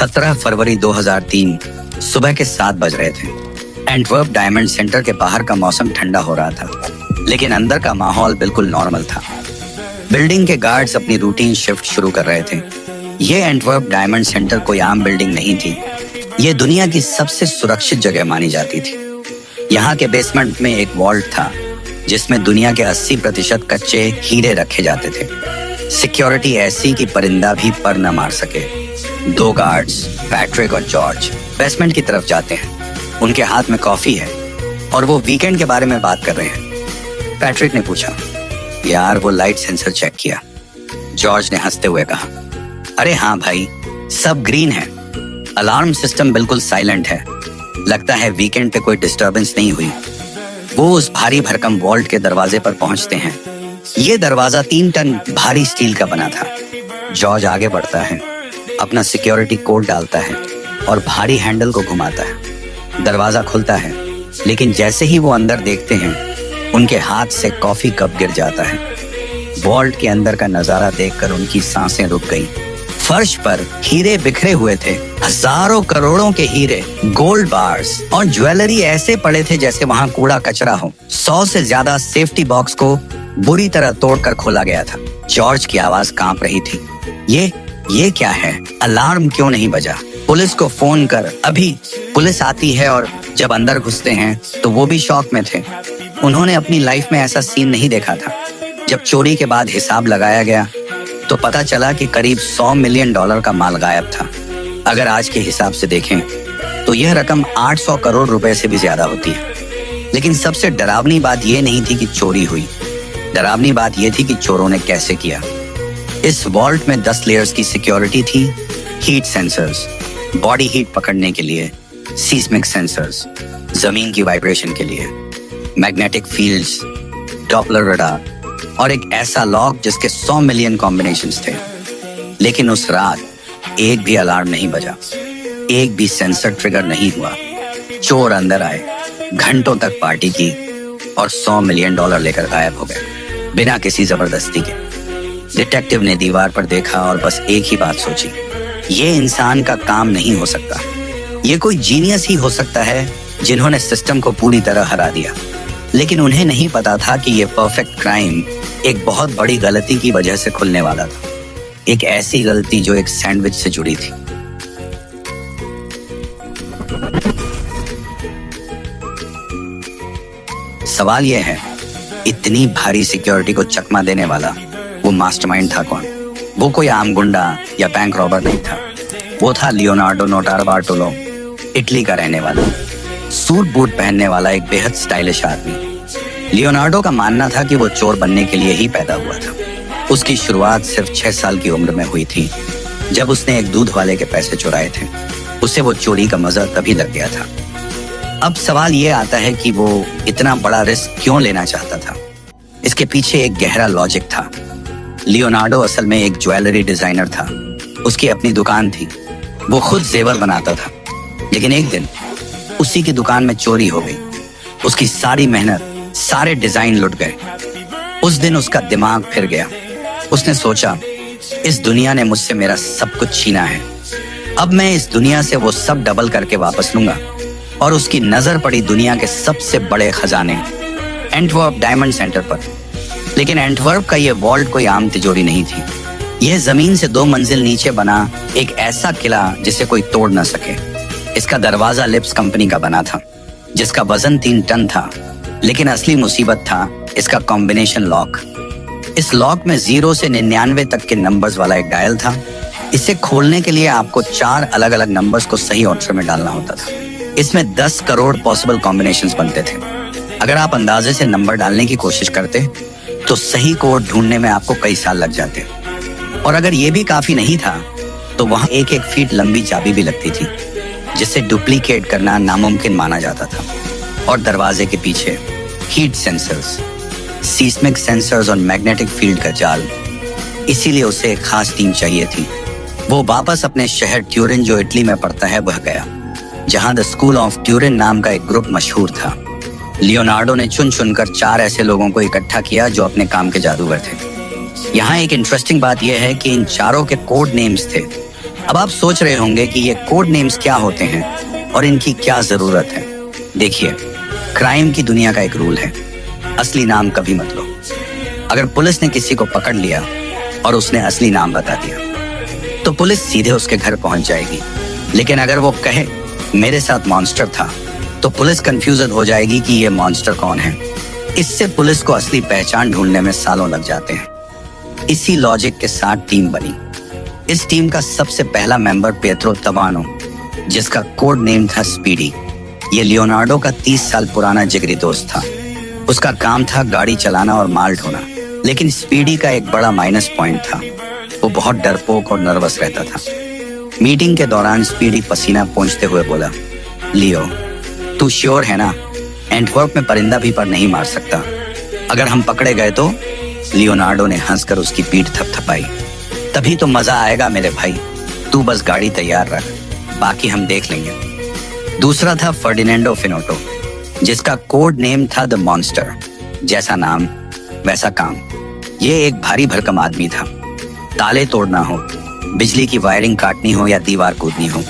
17 फरवरी 2003 सुबह के 7 बज रहे थे। एंटवर्प डायमंड सेंटर के बाहर का मौसम ठंडा हो रहा था, लेकिन अंदर का माहौल बिल्कुल नॉर्मल था। बिल्डिंग के गार्ड्स अपनी रूटीन शिफ्ट शुरू कर रहे थे। ये एंटवर्प डायमंड सेंटर कोई आम बिल्डिंग नहीं थी। ये दुनिया की सबसे सुरक्षित जगह मानी जाती थी। यहाँ के बेसमेंट में एक वॉल्ट था जिसमें दुनिया के 80% कच्चे हीरे रखे जाते थे। सिक्योरिटी ऐसी कि परिंदा भी पर न मार सके। 2 गार्ड्स, पैट्रिक और जॉर्ज, बेसमेंट की तरफ जाते हैं। उनके हाथ में कॉफी है और वो वीकेंड के बारे में बात कर रहे हैं। पैट्रिक ने पूछा, यार वो लाइट सेंसर चेक किया? जॉर्ज ने हंसते हुए कहा, अरे हाँ भाई, सब ग्रीन है। अलार्म सिस्टम बिल्कुल साइलेंट है। लगता है वीकेंड पे कोई डिस्टरबेंस नहीं हुई। वो उस भारी भरकम वॉल्ट के दरवाजे पर पहुंचते हैं। ये दरवाजा 3 टन भारी स्टील का बना था। जॉर्ज आगे बढ़ता है, अपना सिक्योरिटी कोड डालता है और भारी हैंडल को घुमाता है। दरवाजा खुलता है, लेकिन जैसे ही वो अंदर देखते हैं, उनके हाथ से कॉफी कप गिर जाता है। वॉल्ट के अंदर का नजारा देखकर उनकी सांसें रुक गई। फर्श पर हीरे बिखरे हुए थे, हजारों करोड़ों के हीरे, गोल्ड बार्स और ज्वेलरी ऐसे पड़े थे जैसे वहां कूड़ा कचरा हो। 100 से ज्यादा सेफ्टी बॉक्स को बुरी तरह तोड़कर खोला गया था। जॉर्ज की आवाज कांप रही थी, ये क्या है? अलार्म क्यों नहीं बजा? पुलिस को फोन कर। अभी पुलिस आती है और जब अंदर घुसते हैं तो वो भी शॉक में थे। उन्होंने अपनी लाइफ में ऐसा सीन नहीं देखा था। जब चोरी के बाद हिसाब लगाया गया तो पता चला कि करीब $100 मिलियन का माल गायब था। अगर आज के हिसाब से देखें तो यह रकम 800 करोड़ रुपए से भी ज्यादा होती है। लेकिन सबसे डरावनी बात यह नहीं थी कि चोरी हुई। डरावनी बात यह थी कि चोरों ने कैसे किया। इस वॉल्ट में 10 लेयर्स की सिक्योरिटी थी। हीट सेंसर्स, बॉडी हीट पकड़ने के लिए, सीस्मिक सेंसर्स, जमीन की वाइब्रेशन के लिए, मैग्नेटिक फील्ड्स, डॉपलर रडार और एक ऐसा लॉक जिसके 100 मिलियन कॉम्बिनेशंस थे। लेकिन उस रात एक भी अलार्म नहीं बजा, एक भी सेंसर ट्रिगर नहीं हुआ। चोर अंदर आए, घंटों तक पार्टी की और $100 मिलियन लेकर गायब हो गए, बिना किसी जबरदस्ती के। डिटेक्टिव ने दीवार पर देखा और बस एक ही बात सोची, ये इंसान का काम नहीं हो सकता। ये कोई जीनियस ही हो सकता है जिन्होंने सिस्टम को पूरी तरह हरा दिया। लेकिन उन्हें नहीं पता था कि ये परफेक्ट क्राइम एक बहुत बड़ी गलती की वजह से खुलने वाला था। एक ऐसी गलती जो एक सैंडविच से जुड़ी थी। सवाल यह है, इतनी भारी सिक्योरिटी को चकमा देने वाला वो मास्टरमाइंड था कौन? वो कोई आम गुंडा या बैंक रॉबर नहीं था। वो था लियोनार्डो नोटारबार्टोलो, इटली का रहने वाला, सूट बूट पहनने वाला एक बेहद स्टाइलिश आदमी। लियोनार्डो का मानना था कि वो चोर बनने के लिए ही पैदा हुआ था। उसकी शुरुआत सिर्फ 6 साल की उम्र में हुई थी, जब उसने एक दूध वाले के पैसे चुराए थे। उसे वो चोरी का मजा तभी लग गया था। अब सवाल ये आता है कि वो इतना बड़ा रिस्क क्यों लेना चाहता था? इसके पीछे एक गहरा लॉजिक था। लियोनार्डो असल में एक ज्वेलरी डिजाइनर था। उसकी अपनी दुकान थी। वो खुद जेवर बनाता था। लेकिन एक दिन उसी की दुकान में चोरी हो गई। उसकी सारी मेहनत, सारे डिजाइन लुट गए। उस दिन उसका दिमाग फिर गया। उसने सोचा, इस दुनिया ने मुझसे मेरा सब कुछ छीना है। अब मैं इस दुनिया से वो सब डबल करके वापस लूंगा। और उसकी नजर पड़ी दुनिया के सबसे बड़े खजाने, एंटवर्प डायमंड सेंटर पर। लेकिन एंटवर्प का ये वॉल्ट कोई आम तिजोरी नहीं थी। यह जमीन से 2 मंजिल नीचे बना एक ऐसा किला जिसे कोई तोड़ न सके। इसका दरवाजा लिप्स कंपनी का बना था, जिसका वजन 3 टन था। लेकिन असली मुसीबत था इसका कॉम्बिनेशन लॉक। इस लॉक में 0 से 99 तक के नंबर्स वाला एक डायल था। इसे खोलने के लिए आपको 4 अलग अलग नंबर्स को सही ऑर्डर में डालना होता था। इसमें 10 करोड़ पॉसिबल कॉम्बिनेशंस बनते थे। अगर आप अंदाजे से नंबर डालने की कोशिश करते तो सही कोड ढूंढने में आपको कई साल लग जाते। और अगर ये भी काफी नहीं था तो वहां 1-1 फीट लंबी चाबी भी लगती थी, जिसे डुप्लीकेट करना नामुमकिन माना जाता था। और दरवाजे के पीछे हीट सेंसर्स, सीस्मिक सेंसर्स और मैग्नेटिक फील्ड का जाल। इसीलिए उसे एक खास टीम चाहिए थी। वो वापस अपने शहर ट्यूरिन, जो इटली में पड़ता है, वह गया, जहां द स्कूल ऑफ ट्यूरिन नाम का एक ग्रुप मशहूर था। लियोनार्डो ने चुन चुनकर 4 ऐसे लोगों को इकट्ठा किया जो अपने काम के जादूगर थे। यहाँ एक इंटरेस्टिंग बात यह है कि इन चारों के कोड नेम्स थे। अब आप सोच रहे होंगे कि ये कोड नेम्स क्या होते हैं और इनकी क्या जरूरत है। देखिए, क्राइम की दुनिया का एक रूल है, असली नाम कभी मत लो। अगर पुलिस ने किसी को पकड़ लिया और उसने असली नाम बता दिया तो पुलिस सीधे उसके घर पहुंच जाएगी। लेकिन अगर वो कहे मेरे साथ मॉन्स्टर था तो पुलिस कंफ्यूजन हो जाएगी कि ये मॉन्स्टर कौन है। इससे पुलिस को असली पहचान ढूंढने में सालों लग जाते हैं। इसी लॉजिक के साथ टीम बनी। इस टीम का सबसे पहला मेंबर पेत्रो तबानो, जिसका कोड नेम था स्पीडी। ये लियोनार्डो का 30 साल पुराना जिगरी दोस्त था। उसका काम था गाड़ी चलाना और माल ढोना। लेकिन स्पीडी का एक बड़ा माइनस पॉइंट था, वो बहुत डरपोक और नर्वस रहता था। मीटिंग के दौरान स्पीडी पसीना पोंछते हुए बोला, लियो, तू श्योर है ना, एंटवर्प में परिंदा भी पर नहीं मार सकता। अगर हम पकड़े गए तो? लियोनार्डो ने हंसकर उसकी पीठ थपथपाई। तभी तो मजा आएगा मेरे भाई, तू बस गाड़ी तैयार रख, बाकी हम देख लेंगे। दूसरा था फर्डिनेंडो फिनोटो, जिसका कोड नेम था द मॉन्स्टर। जैसा नाम वैसा काम। ये एक भारी भरकम आदमी था। ताले तोड़ना हो, बिजली की वायरिंग काटनी हो या दीवार कूदनी हो,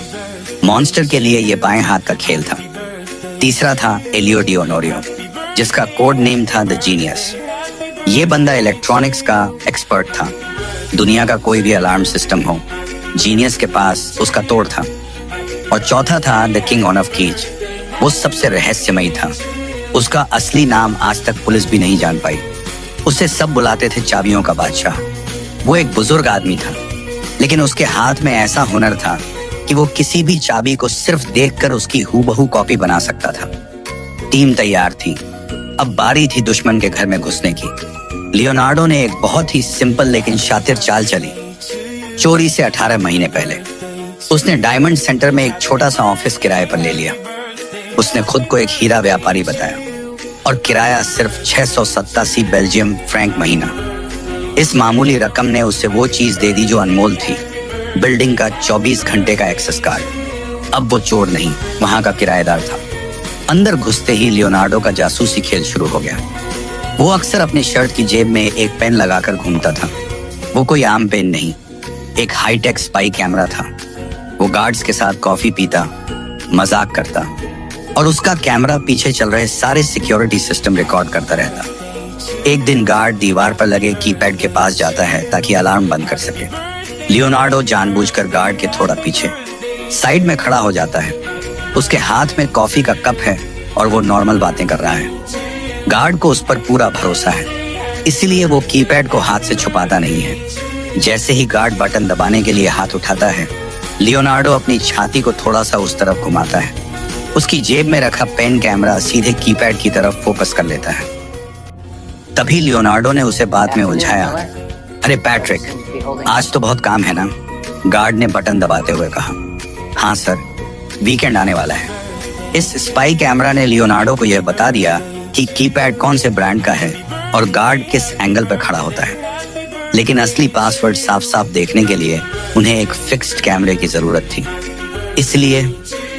मॉन्स्टर के लिए ये बाएं हाथ का खेल था। तीसरा था एलियो डी ओनोरियो, जिसका कोड नेम था द जीनियस। ये बंदा इलेक्ट्रॉनिक्स का एक्सपर्ट था। दुनिया का कोई भी अलार्म सिस्टम हो, जीनियस के पास उसका तोड़ था। और चौथा था द किंग ऑफ कीज। वो सबसे रहस्यमयी था। उसका असली नाम आज तक पुलिस भी नहीं जान पाई। उसे सब बुलाते थे चाबियों का बादशाह। वो एक बुजुर्ग आदमी था, लेकिन उसके हाथ में ऐसा हुनर था कि वो किसी भी चाबी को सिर्फ देखकर उसकी हूबहू कॉपी बना सकता था। टीम तैयार थी। अब बारी थी दुश्मन के घर में घुसने की। लियोनार्डो ने एक बहुत ही सिंपल लेकिन शातिर चाल चली। चोरी से 18 महीने पहले उसने डायमंड सेंटर में एक छोटा सा ऑफिस किराए पर ले लिया। उसने खुद को एक हीरा व्यापारी बताया और किराया सिर्फ 687 बेल्जियम फ्रैंक महीना। इस मामूली रकम ने उसे वो चीज दे दी जो अनमोल थी, बिल्डिंग का 24 घंटे का एक्सेस कार्ड। अब वो चोर नहीं, वहां का किराएदार था। अंदर घुसते ही लियोनार्डो का जासूसी खेल शुरू हो गया। वो अक्सर अपनी शर्ट की जेब में एक पेन लगाकर घूमता था। वो कोई आम पेन नहीं, एक हाईटेक स्पाई कैमरा था। वो गार्ड्स के साथ कॉफी पीता, मजाक करता और उसका कैमरा पीछे चल रहे सारे सिक्योरिटी सिस्टम रिकॉर्ड करता रहता। एक दिन गार्ड दीवार पर लगे कीपैड के पास जाता है ताकि अलार्म बंद कर सके। लियोनार्डो जानबूझकर गार्ड के थोड़ा पीछे साइड में खड़ा हो जाता है। उसके हाथ में कॉफी का कप है और वो नॉर्मल बातें कर रहा है। गार्ड को उस पर पूरा भरोसा है, इसीलिए वो कीपैड को हाथ से छुपाता नहीं है। जैसे ही गार्ड बटन दबाने के लिए हाथ उठाता है, लियोनार्डो अपनी छाती को थोड़ा सा उस तरफ घुमाता है। उसकी जेब में रखा पेन कैमरा सीधे कीपैड की तरफ फोकस कर लेता है। तभी लियोनार्डो ने उसे बात में उलझाया। अरे पैट्रिक, आज तो बहुत काम है ना? गार्ड ने बटन दबाते हुए कहा। हाँ सर, वीकेंड आने वाला है। इस स्पाई कैमरा ने लियोनार्डो को यह बता दिया कि कीपैड कौन से ब्रांड का है और गार्ड किस एंगल पर खड़ा होता है। लेकिन असली पासवर्ड साफ साफ देखने के लिए उन्हें एक फिक्स्ड कैमरे की जरूरत थी। इसलिए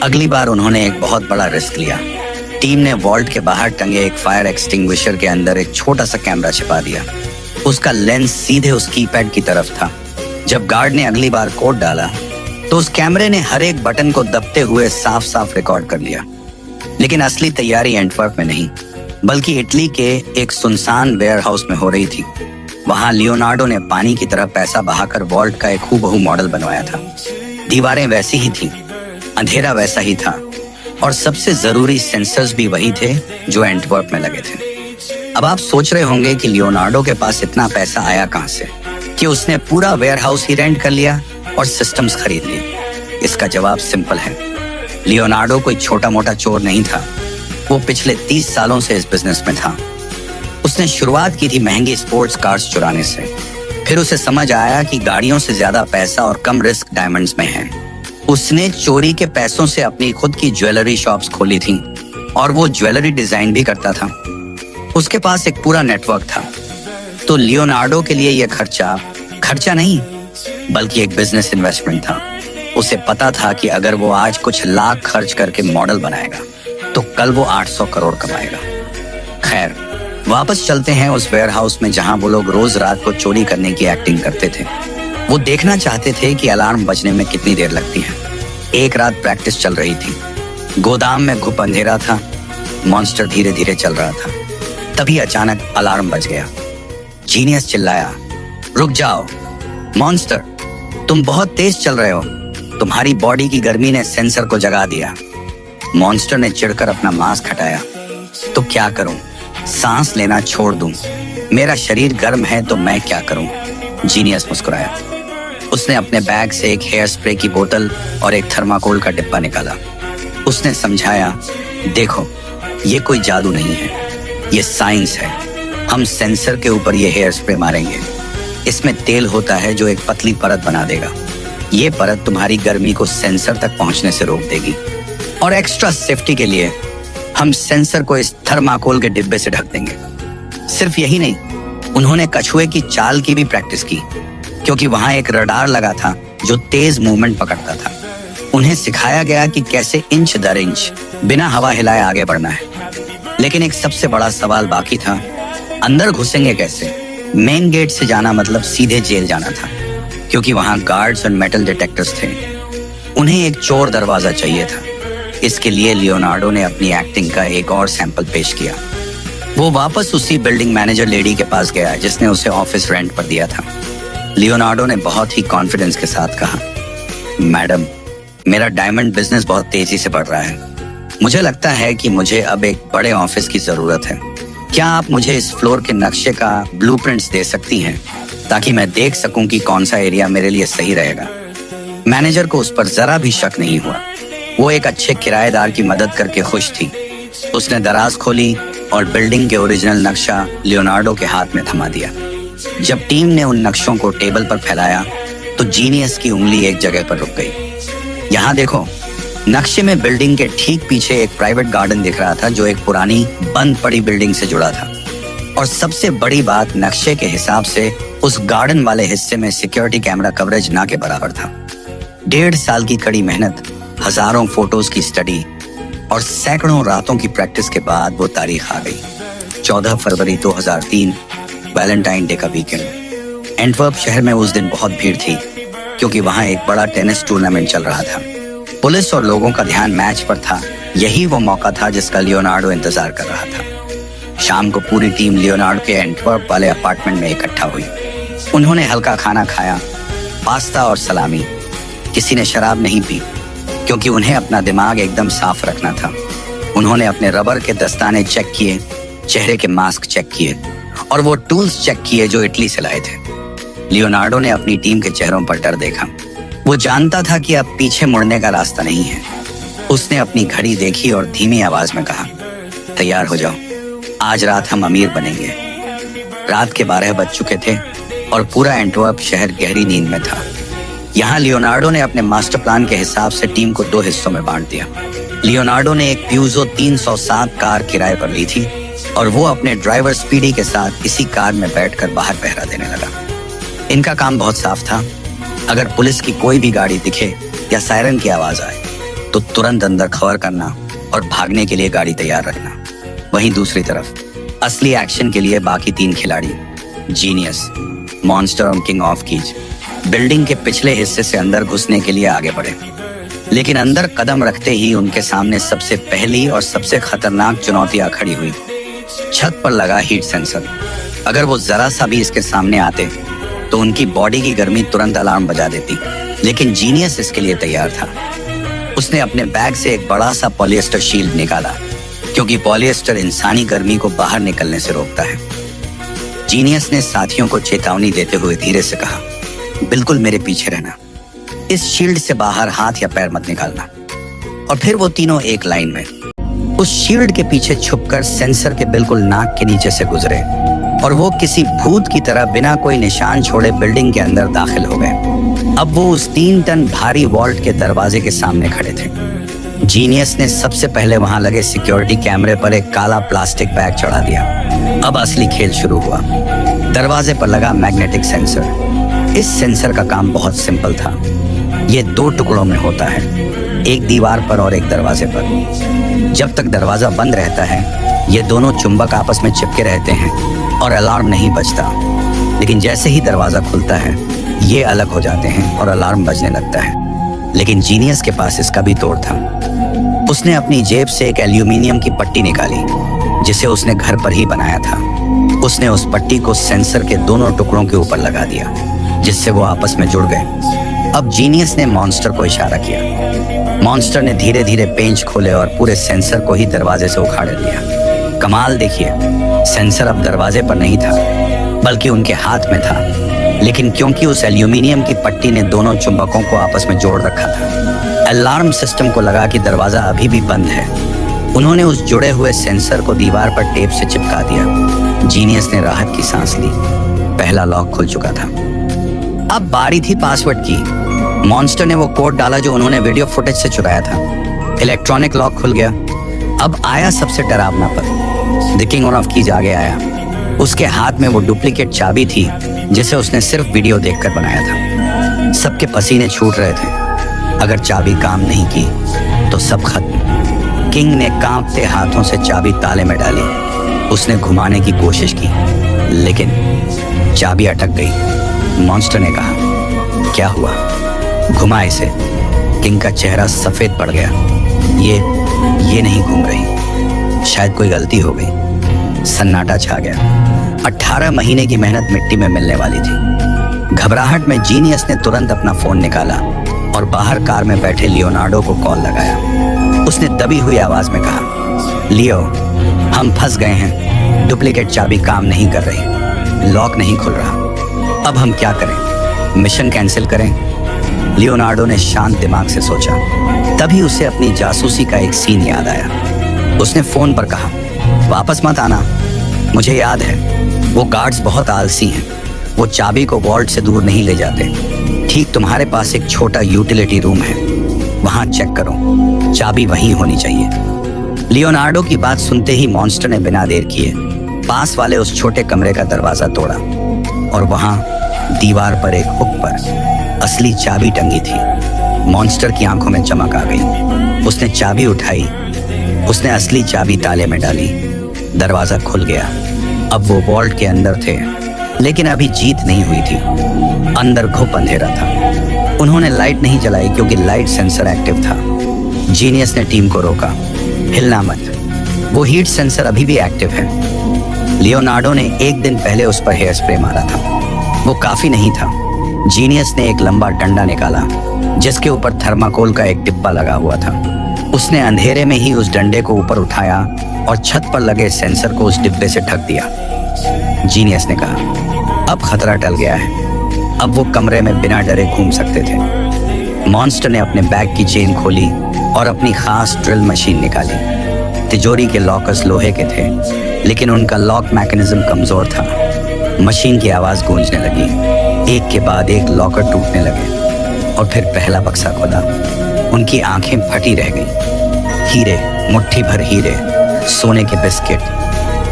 अगली बार उन्होंने एक बहुत बड़ा रिस्क लिया। टीम ने वॉल्ट के बाहर टंगे एक फायर एक्सटिंग्विशर के अंदर एक छोटा सा कैमरा छिपा दिया। उसका लेंस सीधे उस कीपैड की तरफ था। जब गार्ड ने अगली बार कोड डाला तो उस कैमरे ने हर एक बटन को दबते हुए साफ साफ रिकॉर्ड कर लिया। लेकिन असली तैयारी एंटवर्प में नहीं, बल्कि इटली के एक सुनसान वेयरहाउस में हो रही थी। वहां लियोनार्डो ने पानी की तरह पैसा बहाकर वॉल्ट का एक हूबहू मॉडल बनवाया था। दीवारें वैसी ही थी, अंधेरा वैसा ही था और सबसे जरूरी सेंसर्स भी वही थे जो एंटवर्प में लगे थे। अब आप सोच रहे होंगे कि लियोनार्डो के पास इतना पैसा आया कहां से कि उसने पूरा वेयरहाउस ही रेंट कर लिया और सिस्टम्स खरीद लिए। इसका जवाब सिंपल है। लियोनार्डो कोई छोटा मोटा चोर नहीं था। वो पिछले 30 सालों से इस बिजनेस में था। उसने शुरुआत की थी महंगी स्पोर्ट्स कार्स चुराने से। फिर उसे समझ आया कि गाड़ियों से ज्यादा पैसा और कम रिस्क डायमंड्स में है। उसने चोरी के पैसों से अपनी खुद की ज्वेलरी शॉप्स खोली थी और वो ज्वेलरी डिजाइन भी करता था। उसके पास एक पूरा नेटवर्क था। तो लियोनार्डो के लिए यह खर्चा नहीं, बल्कि एक बिजनेस इन्वेस्टमेंट था। उसे पता था कि अगर वो आज कुछ लाख खर्च करके मॉडल बनाएगा तो कल वो 800 करोड़ कमाएगा। खैर, वापस चलते हैं उस वेयरहाउस में जहां वो लोग रोज रात को चोरी करने की एक्टिंग करते थे। वो देखना चाहते थे कि अलार्म बजने में कितनी देर लगती है। एक रात प्रैक्टिस चल रही थी। गोदाम में घुप अंधेरा था। मॉन्स्टर धीरे धीरे चल रहा था। तभी अचानक अलार्म बज गया। जीनियस चिल्लाया, रुक जाओ मॉन्स्टर, तुम बहुत तेज चल रहे हो, तुम्हारी बॉडी की गर्मी ने सेंसर को जगा दिया। मॉन्स्टर ने चिढ़कर अपना मास्क हटाया। तो क्या करूं, सांस लेना छोड़ दूं? मेरा शरीर गर्म है तो मैं क्या करूं? जीनियस मुस्कुराया। उसने अपने बैग से एक हेयर स्प्रे की बोतल और एक थर्माकोल का डिब्बा निकाला। उसने समझाया, देखो ये कोई जादू नहीं है, ये साइंस है। हम सेंसर के ऊपर ये हेयर स्प्रे मारेंगे। इसमें तेल होता है जो एक पतली परत बना देगा। ये परत तुम्हारी गर्मी को सेंसर तक पहुंचने से रोक देगी। और एक्स्ट्रा सेफ्टी के लिए हम सेंसर को इस थर्माकोल के डिब्बे से ढक देंगे। सिर्फ यही नहीं, उन्होंने कछुए की चाल की भी प्रैक्टिस की, क्योंकि वहां एक रडार लगा था जो तेज मूवमेंट पकड़ता था। उन्हें सिखाया गया कि कैसे इंच दर इंच बिना हवा हिलाए आगे बढ़ना है। लेकिन एक सबसे बड़ा सवाल बाकी था, अंदर घुसेंगे कैसे? मेन गेट से जाना मतलब सीधे जेल जाना था, क्योंकि वहां गार्ड्स और मेटल डिटेक्टर्स थे। उन्हें एक चोर दरवाजा चाहिए था। इसके लिए लियोनार्डो ने अपनी एक्टिंग का एक और सैंपल पेश किया। वो वापस उसी बिल्डिंग मैनेजर लेडी के पास गया जिसने उसे ऑफिस रेंट पर दिया था। लियोनार्डो ने बहुत ही कॉन्फिडेंस के साथ कहा, मैडम, मेरा डायमंड बिजनेस बहुत तेजी से बढ़ रहा है। मुझे लगता है कि मुझे अब एक बड़े ऑफिस की जरूरत है। क्या आप मुझे इस फ्लोर के नक्शे का ब्लूप्रिंट्स दे सकती हैं, ताकि मैं देख सकूं कि कौन सा एरिया मेरे लिए सही रहेगा? मैनेजर को उस पर जरा भी शक नहीं हुआ। वो एक अच्छे किराएदार की मदद करके खुश थी। उसने दराज खोली और बिल्डिंग के ओरिजिनल नक्शा लियोनार्डो के हाथ में थमा दिया। जब टीम ने उन नक्शों को टेबल पर फैलाया तो जीनियस की उंगली एक जगह पर रुक गई। यहाँ देखो, नक्शे में बिल्डिंग के ठीक पीछे एक प्राइवेट गार्डन दिख रहा था जो एक पुरानी बंद पड़ी बिल्डिंग से जुड़ा था। और सबसे बड़ी बात, नक्शे के हिसाब से उस गार्डन वाले हिस्से में सिक्योरिटी कैमरा कवरेज ना के बराबर था। 1.5 साल की कड़ी मेहनत, हजारों फोटोज की स्टडी और सैकड़ों रातों की प्रैक्टिस के बाद वो तारीख आ गई। 14 फरवरी 2003, वैलेंटाइन डे का वीकेंड। एंटवर्प शहर में उस दिन बहुत भीड़ थी, क्योंकि वहां एक बड़ा टेनिस टूर्नामेंट चल रहा था। पुलिस और लोगों का ध्यान मैच पर था। यही वो मौका था जिसका लियोनार्डो इंतजार कर रहा था। शाम को पूरी टीम लियोनार्डो के एंटवर्प वाले अपार्टमेंट में इकट्ठा हुई। उन्होंने हल्का खाना खाया, पास्ता और सलामी। किसी ने शराब नहीं पी, क्योंकि उन्हें अपना दिमाग एकदम साफ रखना था। उन्होंने अपने रबर के दस्ताने चेक किए, चेहरे के मास्क चेक किए और वो टूल्स चेक किए जो इटली से लाए थे। लियोनार्डो ने अपनी टीम के चेहरों पर डर देखा। वो जानता था कि अब पीछे मुड़ने का रास्ता नहीं है। उसने अपनी घड़ी देखी और धीमी आवाज में कहा, तैयार हो जाओ, आज रात हम अमीर बनेंगे। रात के 12 बज चुके थे और पूरा एंटवर्प शहर गहरी नींद में था। यहाँ लियोनार्डो ने अपने मास्टर प्लान के हिसाब से टीम को 2 हिस्सों में बांट दिया। लियोनार्डो ने एक प्यूजो 307 कार किराए पर ली थी और वो अपने ड्राइवर स्पीडी के साथ इसी कार में बैठकर बाहर पहरा देने लगा। इनका काम बहुत साफ था। अगर पुलिस की कोई भी गाड़ी दिखे या सायरन की आवाज आए तो तुरंत अंदर खबर करना और भागने के लिए गाड़ी तैयार रखना। वहीं दूसरी तरफ असली एक्शन के लिए बाकी 3 खिलाड़ी, जीनियस, मॉन्स्टर और किंग ऑफ कीज, बिल्डिंग के पिछले हिस्से से अंदर घुसने के लिए आगे बढ़े। लेकिन अंदर कदम रखते ही उनके सामने सबसे पहली और सबसे खतरनाक चुनौतियां खड़ी हुई। छत पर लगा हीट सेंसर। अगर वो जरा सा भी इसके सामने आते तो उनकी बॉडी की गर्मी तुरंत अलार्म बजा देती। लेकिन जीनियस इसके लिए तैयार था। उसने अपने बैग से एक बड़ा सा पॉलिएस्टर शील्ड निकाला, क्योंकि पॉलिएस्टर इंसानी गर्मी को बाहर निकलने से रोकता है। जीनियस ने साथियों को चेतावनी देते हुए धीरे से कहा, बिल्कुल मेरे पीछे रहना। इस शील्ड से बाहर हाथ या पैर मत निकालना। और फिर वो तीनों एक लाइन में उस शील्ड के पीछे छुपकर सेंसर के बिल्कुल नाक के नीचे से गुजरे और वो किसी भूत की तरह बिना कोई निशान छोड़े बिल्डिंग के अंदर दाखिल हो गए। अब वो उस 3 टन भारी वॉल्ट के दरवाजे के सामने खड़े थे। जीनियस ने सबसे पहले वहां लगे सिक्योरिटी कैमरे पर एक काला प्लास्टिक बैग चढ़ा दिया। अब असली खेल शुरू हुआ। दरवाजे पर लगा मैग्नेटिक सेंसर। इस सेंसर का काम बहुत सिंपल था। ये 2 टुकड़ों में होता है, एक दीवार पर और एक दरवाजे पर। जब तक दरवाजा बंद रहता है ये दोनों चुंबक आपस में चिपके रहते हैं और अलार्म नहीं बजता। लेकिन जैसे ही दरवाजा खुलता है ये अलग हो जाते हैं और अलार्म बजने लगता है। लेकिन जीनियस के पास इसका भी तोड़ था। उसने अपनी जेब से एक एल्यूमिनियम की पट्टी निकाली जिसे उसने घर पर ही बनाया था। उसने उस पट्टी को सेंसर के दोनों टुकड़ों के ऊपर लगा दिया जिससे वो आपस में जुड़ गए। अब जीनियस ने मॉन्स्टर को इशारा किया। मॉन्स्टर ने धीरे धीरे पेंच खोले और पूरे सेंसर को ही दरवाजे से उखाड़ लिया। कमाल देखिए, सेंसर अब दरवाजे पर नहीं था बल्कि उनके हाथ में था। लेकिन क्योंकि उस एल्यूमिनियम की पट्टी ने दोनों चुंबकों को आपस में जोड़ रखा था, अलार्म सिस्टम को लगा कि दरवाजा अभी भी बंद है। उन्होंने उस जुड़े हुए सेंसर को दीवार पर टेप से चिपका दिया। जीनियस ने राहत की सांस ली। पहला लॉक खुल चुका था। अब बारी थी पासवर्ड की। मॉन्स्टर ने वो कोड डाला जो उन्होंने वीडियो फुटेज से चुराया था। इलेक्ट्रॉनिक लॉक खुल गया। अब आया सबसे डरावना पल। द किंग ऑफ कीज आगे आया। उसके हाथ में वो डुप्लीकेट चाबी थी जिसे उसने सिर्फ वीडियो देखकर बनाया था। सबके पसीने छूट रहे थे। अगर चाबी काम नहीं की तो सब खत्म। किंग ने कांपते हाथों से चाबी ताले में डाली। उसने घुमाने की कोशिश की लेकिन चाबी अटक गई। मॉन्स्टर ने कहा, क्या हुआ? घुमा इसे। किंग का चेहरा सफेद पड़ गया। ये नहीं घूम रही। शायद कोई गलती हो गई। सन्नाटा छा गया। 18 महीने की मेहनत मिट्टी में मिलने वाली थी। घबराहट में जीनियस ने तुरंत अपना फोन निकाला और बाहर कार में बैठे लियोनार्डो को कॉल लगाया। उसने दबी हुई आवाज में कहा, लियो, हम फंस गए हैं। डुप्लीकेट चाबी काम नहीं कर रही। लॉक नहीं खुल रहा। अब हम क्या करें? मिशन कैंसिल करें? लियोनार्डो ने शांत दिमाग से सोचा। तभी उसे अपनी जासूसी का एक सीन याद आया। उसने फोन पर कहा, वापस मत आना। मुझे याद है, वो गार्ड्स बहुत आलसी हैं। वो चाबी को वॉल्ट से दूर नहीं ले जाते। ठीक तुम्हारे पास एक छोटा यूटिलिटी रूम है, वहां चेक करो। चाबी वहीं होनी चाहिए। लियोनार्डो की बात सुनते ही मॉन्स्टर ने बिना देर किए पास वाले उस छोटे कमरे का दरवाजा तोड़ा और वहां दीवार पर एक हुक पर असली चाबी टंगी थी। मॉन्स्टर की आंखों में चमक आ गई। उसने चाबी उठाई। उसने असली चाबी ताले में डाली। दरवाजा खुल गया। अब वो वॉल्ट के अंदर थे लेकिन अभी जीत नहीं हुई थी। अंदर घुप अंधेरा था। उन्होंने लाइट नहीं जलाई क्योंकि लाइट सेंसर एक्टिव था। जीनियस ने टीम को रोका, हिलना मत, वो हीट सेंसर अभी भी एक्टिव है। लियोनार्डो ने एक दिन पहले उस पर हेयर स्प्रे मारा था। वो काफी नहीं था। जीनियस ने एक लंबा डंडा निकाला जिसके ऊपर थर्माकोल का एक डिब्बा लगा हुआ था। उसने अंधेरे में ही उस डंडे को ऊपर उठाया और छत पर लगे सेंसर को उस डिब्बे से ढक दिया। जीनियस ने कहा, अब खतरा टल गया है। अब वो कमरे में बिना डरे घूम सकते थे। मॉन्स्टर ने अपने बैग की चेन खोली और अपनी खास ड्रिल मशीन निकाली। तिजोरी के लॉकर्स लोहे के थे लेकिन उनका लॉक मैकेनिज्म कमजोर था। मशीन की आवाज गूंजने लगी। एक के बाद एक लॉकर टूटने लगे और फिर पहला बक्सा खोला। उनकी आंखें फटी रह गईं। हीरे, मुट्ठी भर हीरे, सोने के बिस्किट,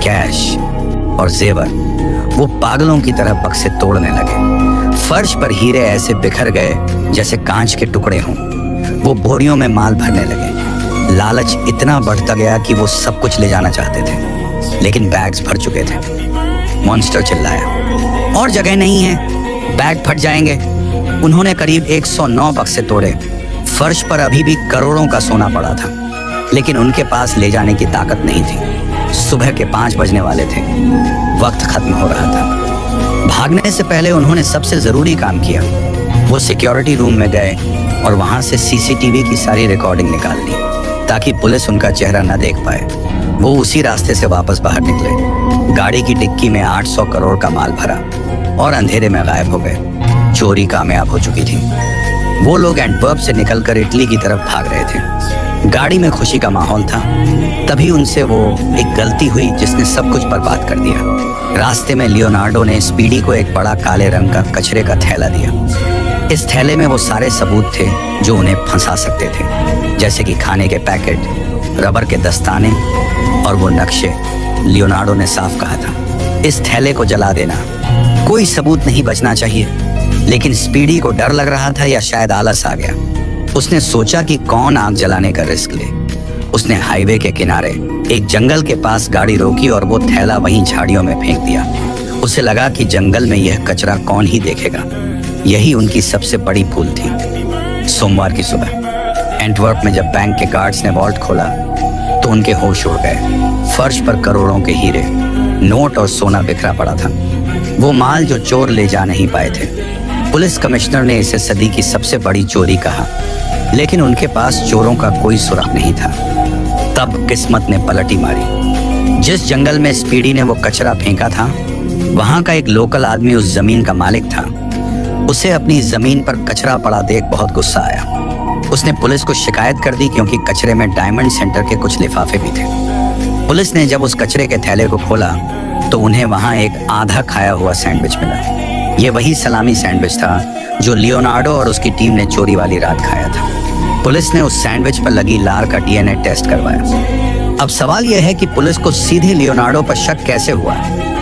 कैश और जेवर। वो पागलों की तरह बक्से तोड़ने लगे। फर्श पर हीरे ऐसे बिखर गए जैसे कांच के टुकड़े हों। वो बोरियों में माल भरने लगे। लालच इतना बढ़ता गया कि वो सब कुछ ले जाना चाहते थे लेकिन बैग्स भर चुके थे। मॉन्स्टर चिल्लाया, और जगह नहीं है, बैग फट जाएंगे। उन्होंने करीब 109 बक्से तोड़े। फर्श पर अभी भी करोड़ों का सोना पड़ा था लेकिन उनके पास ले जाने की ताकत नहीं थी। सुबह के 5 बजने वाले थे। वक्त खत्म हो रहा था। भागने से पहले उन्होंने सबसे जरूरी काम किया। वो सिक्योरिटी रूम में गए और वहां से सीसीटीवी की सारी रिकॉर्डिंग निकाल ली ताकि पुलिस उनका चेहरा न देख पाए। वो उसी रास्ते से वापस बाहर निकले। गाड़ी की डिक्की में 800 करोड़ का माल भरा और अंधेरे में गायब हो गए। चोरी कामयाब हो चुकी थी। वो लोग एंटवर्प से निकलकर इटली की तरफ भाग रहे थे। गाड़ी में खुशी का माहौल था। तभी उनसे वो एक गलती हुई जिसने सब कुछ बर्बाद कर दिया। रास्ते में लियोनार्डो ने स्पीडी को एक बड़ा काले रंग का कचरे का थैला दिया। इस थैले में वो सारे सबूत थे जो उन्हें फंसा सकते थे, जैसे कि खाने के पैकेट, रबर के दस्ताने और वो नक्शे। लियोनार्डो ने साफ कहा था, इस थैले को जला देना। कोई सबूत नहीं बचना चाहिए। लेकिन स्पीडी को डर लग रहा था या शायद आलस आ गया। उसने सोचा कि कौन आग जलाने का रिस्क ले। उसने हाईवे के किनारे एक जंगल के पास गाड़ी रोकी और वो थैला वहीं झाड़ियों में फेंक दिया। उसे लगा कि जंगल में यह कचरा कौन ही देखेगा। यही उनकी सबसे बड़ी भूल थी। सोमवार की सुबह एंटवर्प में जब बैंक के गार्ड्स ने वॉल्ट खोला तो उनके होश उड़ गए। फर्श पर करोड़ों के हीरे, नोट और सोना बिखरा पड़ा था, वो माल जो चोर ले जा नहीं पाए थे। पुलिस कमिश्नर ने इसे सदी की सबसे बड़ी चोरी कहा, लेकिन उनके पास चोरों का कोई सुराग नहीं था। तब किस्मत ने पलटी मारी। जिस जंगल में स्पीडी ने वो कचरा फेंका था, वहां का एक लोकल आदमी उस जमीन का मालिक था। उसे अपनी जमीन पर कचरा पड़ा देख बहुत गुस्सा आया। उसने पुलिस को शिकायत कर दी क्योंकि कचरे में डायमंड सेंटर के कुछ लिफाफे भी थे। पुलिस ने जब उस कचरे के थैले को खोला तो उन्हें वहां एक आधा खाया हुआ सैंडविच मिला। ये वही सलामी सैंडविच था जो लियोनार्डो और उसकी टीम ने चोरी वाली रात खाया था। पुलिस ने उस सैंडविच पर लगी लार का डीएनए टेस्ट करवाया। अब सवाल यह है कि पुलिस को सीधे लियोनार्डो पर शक कैसे हुआ?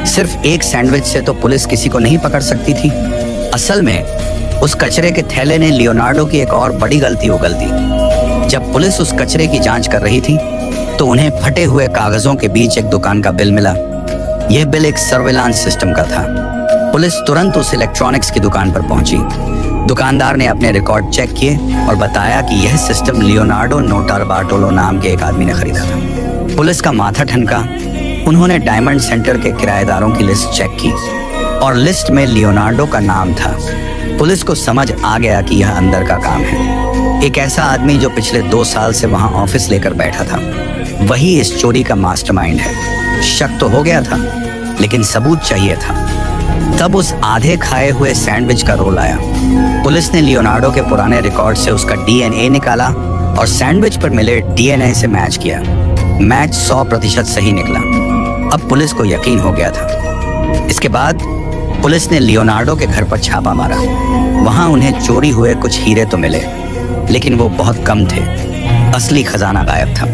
सिर्फ एक सैंडविच से तो पुलिस किसी को नहीं पकड़ सकती थी। असल में उस कचरे के थैले ने लियोनार्डो की एक और बड़ी गलती उगल दी। जब पुलिस उस कचरे की जांच कर रही थी तो उन्हें फटे हुए कागजों के बीच एक दुकान का बिल मिला। यह बिल एक सर्विलांस सिस्टम का था। पुलिस तुरंत उस इलेक्ट्रॉनिक्स की दुकान पर पहुंची। दुकानदार ने अपने रिकॉर्ड चेक किए और बताया कि यह सिस्टम लियोनार्डो नोटारबार्टोलो नाम के एक आदमी ने खरीदा था। पुलिस का माथा ठनका। उन्होंने डायमंड सेंटर के किराएदारों की लिस्ट चेक की और लिस्ट में लियोनार्डो का नाम था। पुलिस को समझ आ गया कि यह अंदर का काम है। एक ऐसा आदमी जो पिछले 2 साल से वहां ऑफिस लेकर बैठा था, वही इस चोरी का मास्टरमाइंड है। शक तो हो गया था, लेकिन सबूत चाहिए था। तब उस आधे खाए हुए सैंडविच का रोल आया। पुलिस ने लियोनार्डो के पुराने रिकॉर्ड से उसका डीएनए निकाला और सैंडविच पर मिले डीएनए से मैच किया। मैच 100% सही निकला। अब पुलिस को यकीन हो गया था। इसके बाद पुलिस ने लियोनार्डो के घर पर छापा मारा। वहां उन्हें चोरी हुए कुछ हीरे तो मिले, लेकिन वो बहुत कम थे। असली खजाना गायब था।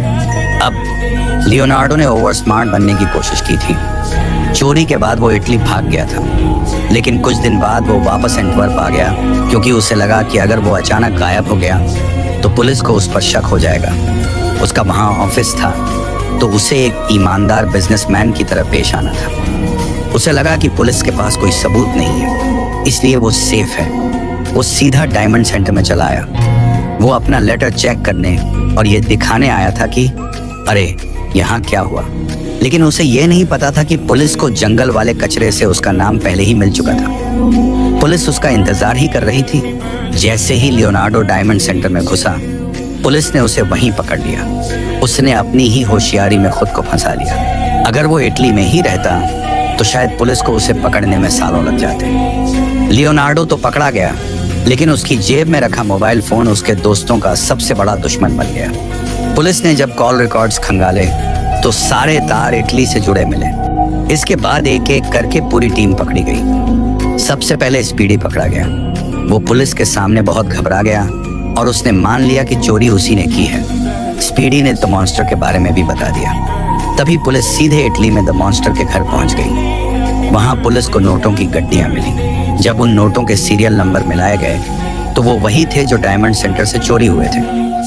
अब लियोनार्डो ने ओवर स्मार्ट बनने की कोशिश की थी। चोरी के बाद वो इटली भाग गया था, लेकिन कुछ दिन बाद वो वापस एंटवर्प आ गया क्योंकि उसे लगा कि अगर वो अचानक गायब हो गया तो पुलिस को उस पर शक हो जाएगा। उसका वहां ऑफिस था, तो उसे एक ईमानदार बिजनेसमैन की तरह पेश आना था। उसे लगा कि पुलिस के पास कोई सबूत नहीं है, इसलिए वो सेफ है। वो सीधा डायमंड सेंटर में चला आया। वो अपना लेटर चेक करने और ये दिखाने आया था कि अरे यहाँ क्या हुआ। लेकिन उसे ये नहीं पता था कि पुलिस को जंगल वाले कचरे से उसका नाम पहले ही मिल चुका था। पुलिस उसका इंतजार ही कर रही थी। जैसे ही लियोनार्डो डायमंड सेंटर में घुसा, पुलिस ने उसे वहीं पकड़ लिया। उसने अपनी ही होशियारी में खुद को फंसा लिया। अगर वो इटली में ही रहता तो शायद पुलिस को उसे पकड़ने में सालों लग जाते। लियोनार्डो तो पकड़ा गया, लेकिन उसकी जेब में रखा मोबाइल फोन उसके दोस्तों का सबसे बड़ा दुश्मन बन गया। पुलिस ने जब कॉल रिकॉर्ड्स खंगाले तो सारे तार इटली से जुड़े मिले। इसके बाद एक एक करके पूरी टीम पकड़ी गई। सबसे पहले स्पीडी पकड़ा गया। वो पुलिस के सामने बहुत घबरा गया और उसने मान लिया कि चोरी उसी ने की है। स्पीडी ने द मॉन्स्टर के बारे में भी बता दिया। तभी पुलिस सीधे इटली में द मॉन्स्टर के घर पहुंच गई। वहां पुलिस को नोटों की गड्डियां मिली। जब उन नोटों के सीरियल नंबर मिलाए गए तो वो वही थे जो डायमंड सेंटर से चोरी हुए थे।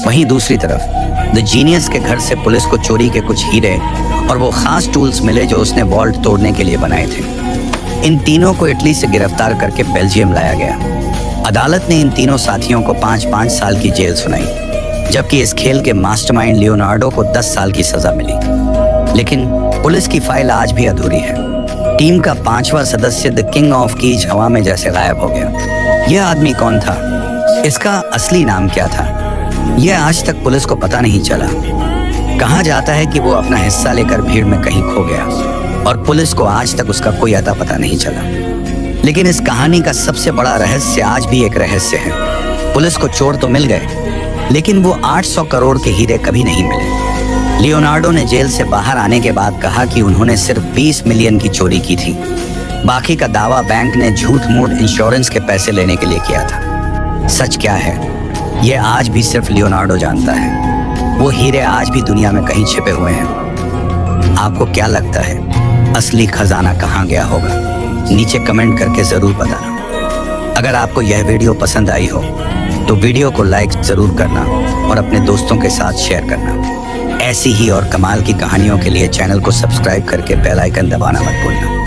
वहीं दूसरी तरफ द जीनियस के घर से पुलिस को चोरी के कुछ हीरे और वो खास टूल्स मिले जो उसने वॉल्ट तोड़ने के लिए बनाए थे। इन तीनों को इटली से गिरफ्तार करके बेल्जियम लाया गया। अदालत ने इन तीनों साथियों को 5-5 साल की जेल सुनाई, जबकि इस खेल के मास्टरमाइंड लियोनार्डो को 10 साल की सजा मिली। लेकिन पुलिस की फाइल आज भी अधूरी है। टीम का 5वां सदस्य द किंग ऑफ कीज हवा में जैसे गायब हो गया। यह आदमी कौन था? इसका असली नाम क्या था? यह आज तक पुलिस को पता नहीं चला। कहा जाता है कि वो अपना हिस्सा लेकर भीड़ में कहीं खो गया और पुलिस को आज तक उसका कोई अता पता नहीं चला। लेकिन इस कहानी का सबसे बड़ा रहस्य आज भी एक रहस्य है। पुलिस को चोर तो मिल गए, लेकिन वो 800 करोड़ के हीरे कभी नहीं मिले। लियोनार्डो ने जेल से बाहर आने के बाद कहा कि उन्होंने सिर्फ 20 मिलियन की चोरी की थी। बाकी का दावा बैंक ने झूठ मूठ इंश्योरेंस के पैसे लेने के लिए किया था। सच क्या है, यह आज भी सिर्फ लियोनार्डो जानता है। वो हीरे आज भी दुनिया में कहीं छिपे हुए हैं। आपको क्या लगता है, असली खजाना कहाँ गया होगा? नीचे कमेंट करके जरूर बताना। अगर आपको यह वीडियो पसंद आई हो तो वीडियो को लाइक जरूर करना और अपने दोस्तों के साथ शेयर करना। ऐसी ही और कमाल की कहानियों के लिए चैनल को सब्सक्राइब करके बेल आइकन दबाना मत भूलना।